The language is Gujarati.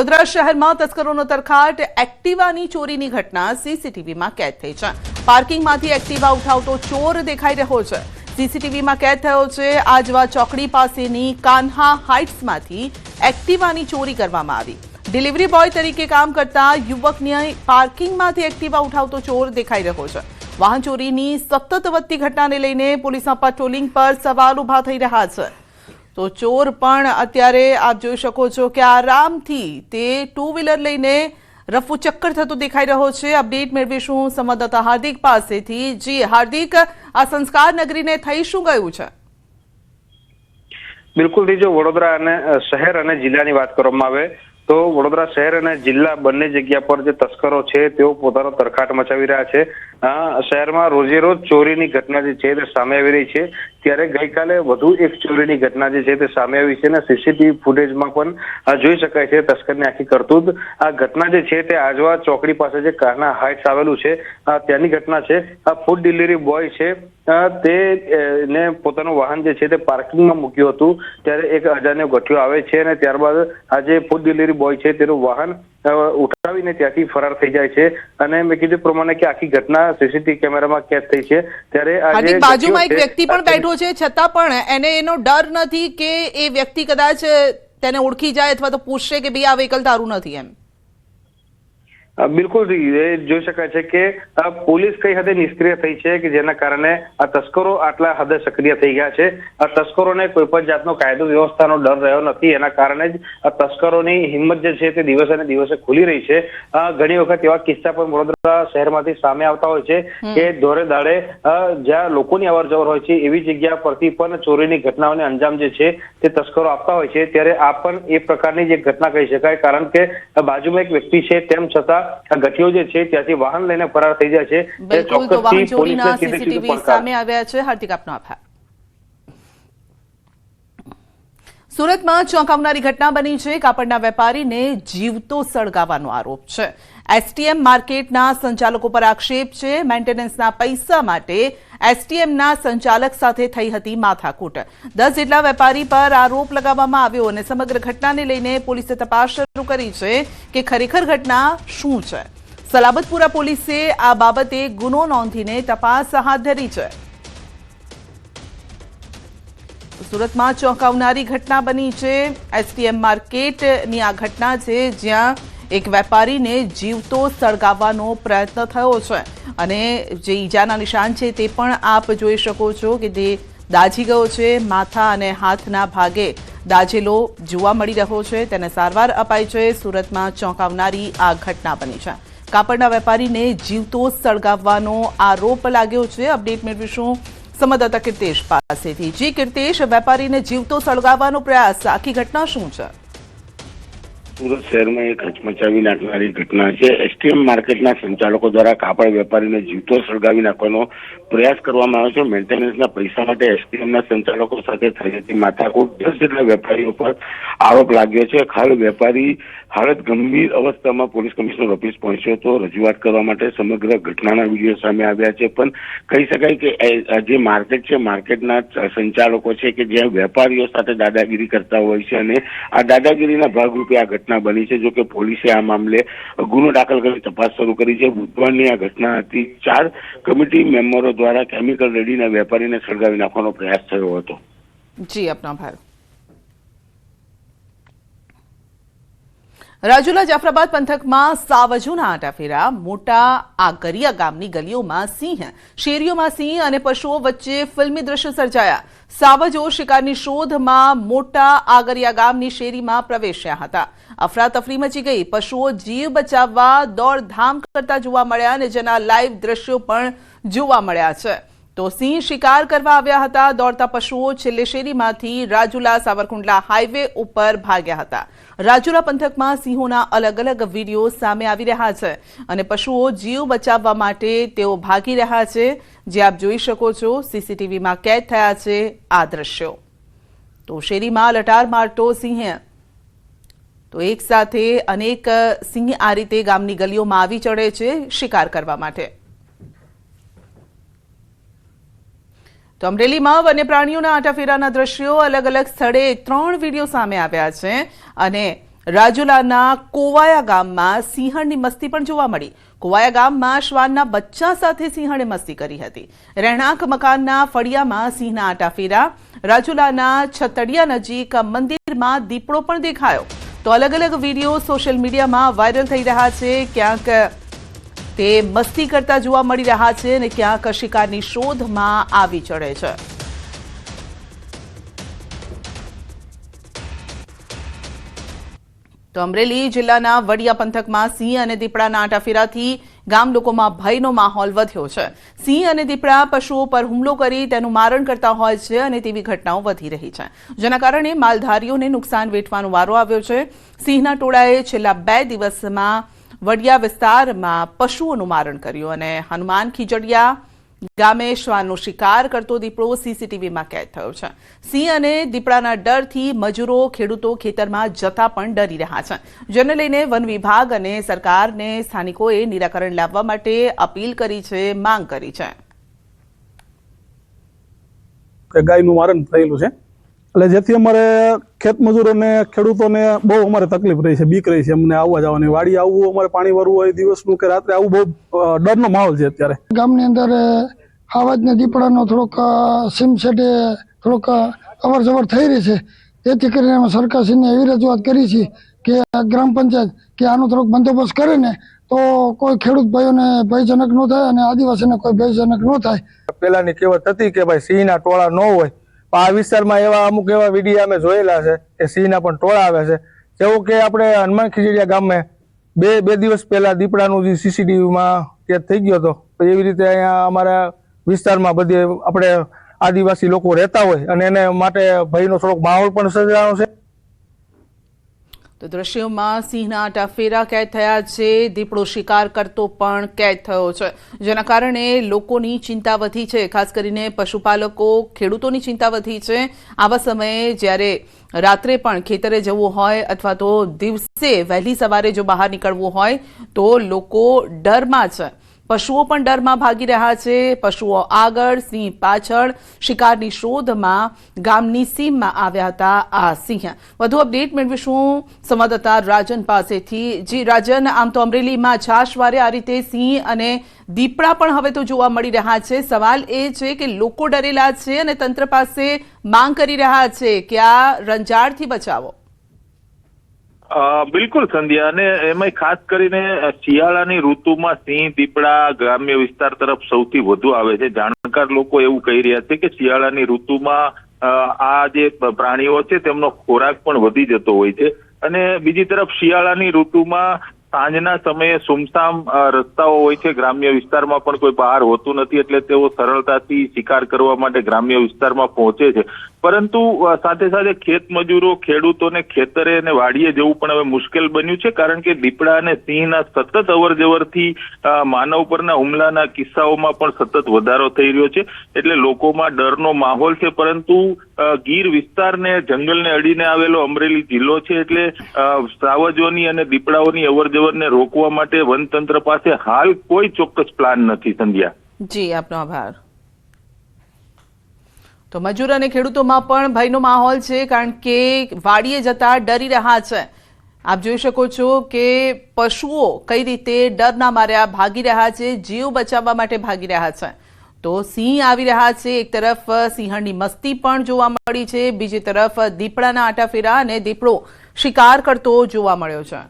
વડોદરા શહેરમાં તસ્કરોનો તરખાટ, એક્ટિવાની ચોરીની ઘટના સીસીટીવીમાં કેદ થઈ છે। પાર્કિંગમાંથી એક્ટિવા ઉઠાવતો ચોર દેખાઈ રહ્યો છે। સીસીટીવીમાં કેદ થયો છે। આજવા ચોકડી પાસેની કાન્હા હાઇટ્સમાંથી એક્ટિવાની ચોરી કરવામાં આવી। ડિલિવરી બોય તરીકે કામ કરતા યુવકની પાર્કિંગમાંથી એક્ટિવા ઉઠાવતો ચોર દેખાઈ રહ્યો છે। વાહન ચોરીની સતત વધતી ઘટનાને લઈને પોલીસના પેટ્રોલિંગ પર સવાલ ઉભા થઈ રહ્યા છે। તો ચોર પણ અત્યારે આપ જોઈ શકો છો કે આરામથી તે ટુ વ્હીલર લઈને રફુ ચક્કર થતો દેખાઈ રહ્યો છે। અપડેટ મેળવીશું સંવાદદાતા હાર્દિક પાસેથી। જી હાર્દિક, આ સંસ્કાર નગરીને થઈ શું ગયું છે? બિલકુલ, જો વડોદરા અને શહેર અને જિલ્લાની વાત કરવામાં આવે તો વડોદરા શહેર અને જિલ્લા બંને જગ્યા પર જે તસ્કરો છે તેઓ પોતાનો તરખાટ મચાવી રહ્યા છે। શહેરમાં રોજે રોજ ચોરીની ઘટના જે છે તે સામે આવી રહી છે। ત્યારે ગઈકાલે વધુ એક ચોરીની ઘટના જે છે તે સામે આવી છે અને સીસીટીવી ફૂટેજમાં પણ જોઈ શકાય છે તસ્કરની આખી કરતૂત। આ ઘટના જે છે તે આજવા ચોકડી પાસે જે કાન્હા હાઇટ્સ આવેલું છે ત્યાંની ઘટના છે। આ ફૂડ ડિલિવરી બોય છે તે ને પોતાનું વાહન જે છે તે પાર્કિંગમાં મૂક્યું હતું। ત્યારે એક અજાણ્યો ગઠિયો આવે છે અને ત્યારબાદ આ જે ફૂડ ડિલિવરી બોય છે તેનું વાહન ઉઠાવીને ત્યાંથી ફરાર થઈ જાય છે। અને મેં કીધું પ્રમાણે કે આખી ઘટના સીસીટીવી કેમેરામાં કેદ થઈ છે। ત્યારે આજે બાજુમાં એક વ્યક્તિ પણ બેઠો છે, છતાં પણ એને એનો ડર નથી કે એ વ્યક્તિ કદાચ તેને ઓળખી જાય અથવા તો પૂછશે કે ભાઈ આ વ્હીકલ તારું નથી એમ? બિલકુલ જોઈ શકાય છે કે પોલીસ કઈ હદે નિષ્ક્રિય થઈ છે કે જેના કારણે આ તસ્કરો આટલા હદે સક્રિય થઈ ગયા છે। આ તસ્કરોને કોઈ પણ જાતનો કાયદો વ્યવસ્થાનો ડર રહ્યો નથી। એના કારણે જ આ તસ્કરોની હિંમત જે છે તે દિવસે ને દિવસે ખુલી રહી છે। ઘણી વખત એવા કિસ્સા પણ વડોદરા શહેરમાંથી સામે આવતા હોય છે કે દોરે દાડે જ્યાં લોકોની અવર જવર હોય છે એવી જગ્યા પરથી પણ ચોરીની ઘટનાઓને અંજામ જે છે તે તસ્કરો આપતા હોય છે। ત્યારે આ પણ એ પ્રકારની જ એક ઘટના કહી શકાય, કારણ કે બાજુમાં એક વ્યક્તિ છે તેમ છતાં આ ગઠિયો જે છે ત્યાંથી વાહન લઈને ફરાર થઈ જાય છે। બિલકુલ, તો વાહન ચોરીના સીસીટીવી સામે આવ્યા છે। હાર્દિક, આપનો આભાર। સુરતમાં ચોંકાવનારી ઘટના બની છે। કાપડના વેપારીને જીવતો સળગાવવાનો આરોપ છે। એસટીએમ માર્કેટના સંચાલકો પર આક્ષેપ છે। મેન્ટેનન્સના પૈસા માટે એસટીએમના સંચાલક સાથે થઈ હતી માથાકૂટ। 10 જેટલા વેપારી પર આરોપ લગાવવામાં આવ્યો અને સમગ્ર ઘટનાને લઈને પોલીસે તપાસ શરૂ કરી છે કે ખરેખર ઘટના શું છે। સલાબતપુરા પોલીસે આ બાબતે ગુનો નોંધીને તપાસ હાથ ધરી છે। સુરતમાં ચોંકાવનારી ઘટના બની છે। એસટીએમ માર્કેટની આ ઘટના છે, જ્યાં એક વેપારીને જીવતો સળગાવવાનો પ્રયત્ન થયો છે અને જે ઈજાના નિશાન છે તે પણ આપ જોઈ શકો છો કે તે દાઝી ગયો છે। માથા અને હાથના ભાગે દાઝેલો જોવા મળી રહ્યો છે, તેને સારવાર અપાઈ છે। સુરતમાં ચોંકાવનારી આ ઘટના બની છે। કાપડના વેપારીને જીવતો સળગાવવાનો આરોપ લાગ્યો છે। અપડેટ મેળવીશું સંવાદદાતા કીર્તેશ પાસેથી। જી કીર્તેશ, વેપારીને જીવતો સળગાવવાનો પ્રયાસ, આખી ઘટના શું છે? સુરત શહેરમાં એક હચમચાવી નાખનારી ઘટના છે। એસટીએમ માર્કેટના સંચાલકો દ્વારા કાપડ વેપારીને જીવતો સળગાવી નાખવાનો પ્રયાસ કરવામાં આવ્યો છે। મેન્ટેનન્સના પૈસા માટે એસટીએમના સંચાલકો સાથે થઈ હતી માથાકૂટ। 10 જેટલા વેપારીઓ પર આરોપ લાગ્યો છે। હાલ વેપારી હાલત ગંભીર અવસ્થામાં પોલીસ કમિશનર ઓફિસ પહોંચ્યો હતો રજૂઆત કરવા માટે। સમગ્ર ઘટનાના વિડીયો સામે આવ્યા છે, પણ કહી શકાય કે જે માર્કેટ છે, માર્કેટના સંચાલકો છે કે જે વેપારીઓ સાથે દાદાગીરી કરતા હોય છે અને આ દાદાગીરીના ભાગરૂપે આ ઘટના બની છે। જો કે પોલીસે આ મામલે ગુનો દાખલ કરી તપાસ શરૂ કરી છે। બુધવારની આ ઘટના હતી। 4 કમિટી મેમ્બરો દ્વારા કેમિકલ રેડીના વેપારીને સળગાવી નાખવાનો પ્રયાસ થયો હતો। જી, આપનો આભાર। રાજુલા જાફરાબાદ પંથકમાં સાવજોના આંટાફેરા। મોટા આગરિયા ગામની ગલીઓમાં સિંહ, શેરીઓમાં સિંહ અને પશુઓ વચ્ચે ફિલ્મી દ્રશ્ય સર્જાયા। સાવજો શિકારની શોધમાં મોટા આગરિયા ગામની શેરીમાં પ્રવેશ્યા હતા। અફરાતફરી મચી ગઈ। પશુઓ જીવ બચાવવા દોડધામ કરતા જોવા મળ્યા અને જેના લાઈવ દ્રશ્યો પણ જોવા મળ્યા છે। તો સિંહ શિકાર કરવા આવ્યા હતા। દોડતા પશુઓ છેલ્લે શેરીમાંથી રાજુલા સાવરકુંડલા હાઈવે ઉપર ભાગ્યા હતા। રાજુલા પંથકમાં સિંહોના અલગ અલગ વિડીયો સામે આવી રહ્યા છે અને પશુઓ જીવ બચાવવા માટે તેઓ ભાગી રહ્યા છે, જે આપ જોઈ શકો છો। સીસીટીવીમાં કેદ થયા છે આ દ્રશ્યો। તો શેરીમાં લટાર મારતો સિંહ, તો એક સાથે અનેક સિંહ આ રીતે ગામની ગલીઓમાં આવી ચડે છે શિકાર કરવા માટે। તો અમરેલીમાં વન્ય પ્રાણીઓના આંટાફેરાના દ્રશ્યો, અલગ અલગ સ્થળે 3 વિડીયો સામે આવ્યા છે અને રાજુલાના કોવાયા ગામમાં સિંહણની મસ્તી પણ જોવા મળી. કોવાયા ગામમાં શ્વાનના બચ્ચા સાથે સિંહણે મસ્તી કરી હતી. રહેણાંક મકાનના ફળિયામાં સિંહના આટાફેરા. રાજુલાના છતડિયા નજીક મંદિરમાં દીપડો પણ દેખાયો. તો અલગ અલગ વિડીયો સોશિયલ મીડિયામાં વાયરલ થઈ રહ્યા છે. ક્યાંક તે મસ્તી કરતા જોવા મળી રહ્યા છે અને ક્યાંક શિકારની શોધમાં આવી ચડે છે. તો અમરેલી જિલ્લાના વડિયા પંથકમાં સિંહ અને દીપડાના આટાફેરાથી ગામ લોકોમાં ભયનો માહોલ વધ્યો છે. સિંહ અને દીપડા પશુઓ પર હુમલો કરી તેનું મારણ કરતા હોય છે અને તેવી ઘટનાઓ વધી રહી છે, જેના કારણે માલધારીઓને નુકસાન વેઠવાનો વારો આવ્યો છે. સિંહના ટોળાએ છેલ્લા 2 દિવસમાં વડિયા વિસ્તારમાં પશુઓનું મારણ કર્યું અને હનુમાન ખીજડીયા ગામે શ્વાનનો શિકાર કરતો દીપડો સીસીટીવીમાં કેદ થયો છે. સિંહ અને દીપડાના ડરથી મજૂરો ખેડૂતો ખેતરમાં જતા પણ ડરી રહ્યા છે, જેને લઈને વન વિભાગ અને સરકારને સ્થાનિકોએ નિરાકરણ લાવવા માટે અપીલ કરી છે, માંગ કરી છે. ગાયનું મારણ થયેલું છે એટલે જેથી અમારે ખેત મજૂરોને ખેડૂતોને બહુ અમારે તકલીફ રહી છે, બીક રહી છે અમને આવવા જવાની. વાડી આવવું, અમારે પાણી ભરવું હોય દિવસનું કે રાત્રે આવું બહુ ડરનો માહોલ છે અત્યારે. ગામની અંદર આવાજને દીપડાનો થોડોક સીમ સેટે થોડોક અવર જવર થઈ રહી છે. જેથી કરીને અમે સરકારશ્રીને એવી રજૂઆત કરી છે કે ગ્રામ પંચાયત કે આનો થોડોક બંદોબસ્ત કરે ને તો કોઈ ખેડૂત ભાઈઓને ભયજનક ન થાય અને આદિવાસીને કોઈ ભયજનક ન થાય. પેલાની કહેવત હતી કે ભાઈ સિંહના ટોળા ન હોય. આ વિસ્તારમાં એવા અમુક એવા વિડીયો અમે જોયેલા છે કે સિંહના પણ ટોળા આવે છે. જેવું કે આપણે હનુમાન ખીજડીયા ગામમાં બે દિવસ પહેલા દીપડાનું જે સીસીટીવીમાં કેદ થઈ ગયો હતો, એવી રીતે અહીંયા અમારા વિસ્તારમાં બધી આપણે આદિવાસી લોકો રહેતા હોય અને એને માટે ભયનો થોડોક માહોલ પણ સર્જાયો છે. તો દ્રશ્યોમાં સિંહના આટાફેરા કેદ થયા છે. દીપડો શિકાર કરતો પણ કેદ થયો છે, જેના કારણે લોકોની ચિંતા વધી છે. ખાસ કરીને પશુપાલકો, ખેડૂતોની ચિંતા વધી છે. આવા સમયે જ્યારે રાત્રે પણ ખેતરે જવું હોય અથવા તો દિવસે વહેલી સવારે જો બહાર નીકળવું હોય તો લોકો ડરમાં છે. પશુઓ પણ ડરમાં ભાગી રહ્યા છે. પશુઓ આગળ, સિંહ પાછળ. શિકારની શોધમાં ગામની સીમમાં આવ્યા હતા આ સિંહ. વધુ અપડેટ મેળવીશું સંવાદદાતા રાજન પાસેથી. જી રાજન, આમ તો અમરેલીમાં છાશવારે આ રીતે સિંહ અને દીપડા પણ હવે તો જોવા મળી રહ્યા છે. સવાલ એ છે કે લોકો ડરેલા છે અને તંત્ર પાસે માંગ કરી રહ્યા છે કે આ રંજાડથી બચાવો. બિલકુલ સંધ્યા, અને એમાં ખાસ કરીને શિયાળાની ઋતુમાં સિંહ દીપડા ગ્રામ્ય વિસ્તાર તરફ સૌથી વધુ આવે છે. જાણકાર લોકો એવું કહી રહ્યા છે કે શિયાળાની ઋતુમાં આ જે પ્રાણીઓ છે તેમનો ખોરાક પણ વધી જતો હોય છે. અને બીજી તરફ શિયાળાની ઋતુમાં સાંજના સમયે સુમસામ રસ્તાઓ હોય છે, ગ્રામ્ય વિસ્તારમાં પણ કોઈ બહાર હોતું નથી, એટલે તેઓ સરળતાથી શિકાર કરવા માટે ગ્રામ્ય વિસ્તારમાં પહોંચે છે. પરંતુ સાથે સાથે ખેત મજૂરો, ખેડૂતોને ખેતરે અને વાડીએ જવું પણ હવે મુશ્કેલ બન્યું છે, કારણ કે દીપડા અને સિંહના સતત અવર જવરથી માનવ પરના હુમલાના કિસ્સાઓમાં પણ સતત વધારો થઈ રહ્યો છે. એટલે લોકોમાં ડરનો માહોલ છે. પરંતુ ગીર વિસ્તારને, જંગલને અડીને આવેલો અમરેલી જિલ્લો છે, એટલે સાવજોની અને દીપડાઓની અવર જવરને રોકવા માટે વનતંત્ર પાસે હાલ કોઈ ચોક્કસ પ્લાન નથી. સંધ્યા જી, આપનો આભાર. તો મજૂર અને ખેડૂતોમાં પણ ભયનો માહોલ છે, કારણ કે વાડીએ જતા ડરી રહ્યા છે. આપ જોઈ શકો છો કે પશુઓ કઈ રીતે ડરના માર્યા ભાગી રહ્યા છે, જીવ બચાવવા માટે ભાગી રહ્યા છે. તો સિંહ આવી રહ્યા છે. એક તરફ સિંહણની મસ્તી પણ જોવા મળી છે, બીજી તરફ દીપડાના આટાફેરા અને દીપડો શિકાર કરતો જોવા મળ્યો છે.